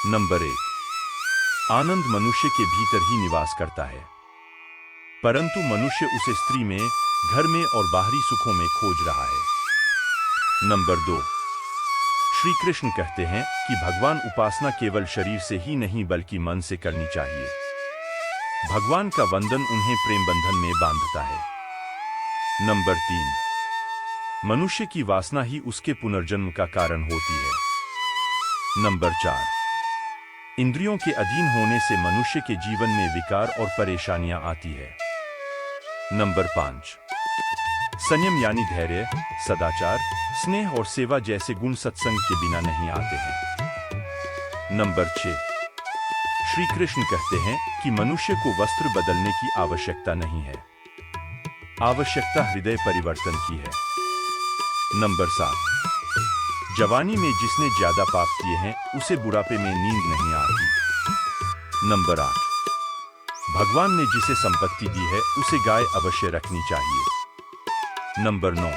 Number 1। आनंद मनुष्य के भीतर ही निवास करता है, परंतु मनुष्य उसे स्त्री में, घर में और बाहरी सुखों में खोज रहा है। नंबर 2। श्री कृष्ण कहते हैं कि भगवान उपासना केवल शरीर से ही नहीं बल्कि मन से करनी चाहिए। भगवान का वंदन उन्हें प्रेम बंधन में बांधता है। नंबर 3। मनुष्य की वासना ही उसके पुनर्जन्म का कारण होती है। नंबर 4। इंद्रियों के अधीन होने से मनुष्य के जीवन में विकार और परेशानियां आती है। नंबर 5। संयम यानी धैर्य, सदाचार, स्नेह और सेवा जैसे गुण सत्संग के बिना नहीं आते हैं। नंबर 6। श्री कृष्ण कहते हैं कि मनुष्य को वस्त्र बदलने की आवश्यकता नहीं है, आवश्यकता हृदय परिवर्तन की है। नंबर 7। जवानी में जिसने ज्यादा पाप किए हैं उसे बुढ़ापे में नींद नहीं आती। नंबर 8। भगवान ने जिसे संपत्ति दी है उसे गाय अवश्य रखनी चाहिए। नंबर 9।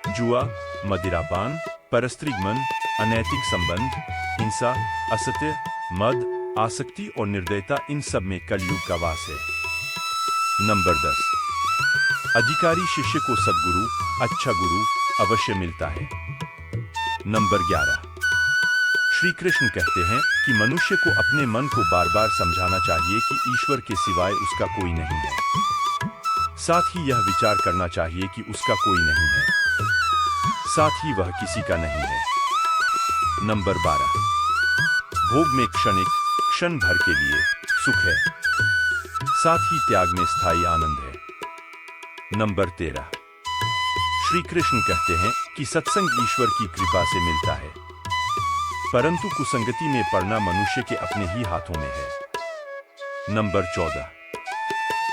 जुआ, मदिरापान, परस्त्रीगमन, अनैतिक संबंध, हिंसा, असत्य, मद, आसक्ति और निर्दयता इन सब में कलयुग का वास है। नंबर 10। अधिकारी शिष्य को सद्गुरु, अच्छा गुरु अवश्य मिलता है। नंबर 11। श्री कृष्ण कहते हैं कि मनुष्य को अपने मन को बार बार समझाना चाहिए कि ईश्वर के सिवाय उसका कोई नहीं है। साथ ही यह विचार करना चाहिए कि उसका कोई नहीं है, साथ ही वह किसी का नहीं है। नंबर 12। भोग में क्षणिक, क्षण भर के लिए सुख है, साथ ही त्याग में स्थायी आनंद है। नंबर 13। श्री कृष्ण कहते हैं कि सत्संग ईश्वर की कृपा से मिलता है, परंतु कुसंगति में पड़ना मनुष्य के अपने ही हाथों में है। नंबर 14।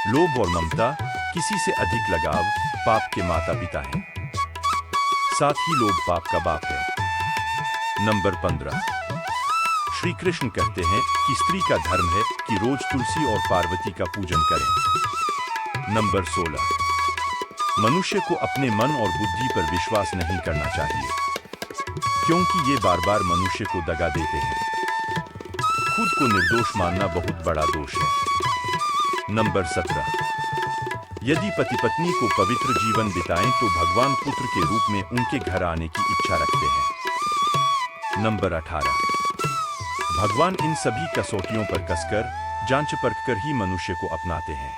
लोभ और ममता, किसी से अधिक लगाव पाप के माता पिता हैं, साथ ही लोभ पाप का बाप है। नंबर 15। श्री कृष्ण कहते हैं कि स्त्री का धर्म है कि रोज तुलसी और पार्वती का पूजन करें। नंबर 16। मनुष्य को अपने मन और बुद्धि पर विश्वास नहीं करना चाहिए, क्योंकि ये बार बार मनुष्य को दगा देते हैं। खुद को निर्दोष मानना बहुत बड़ा दोष है। नंबर 17। यदि पति पत्नी को पवित्र जीवन बिताएं तो भगवान पुत्र के रूप में उनके घर आने की इच्छा रखते हैं। नंबर 18। भगवान इन सभी कसौटियों पर कसकर, जांच परख कर ही मनुष्य को अपनाते हैं।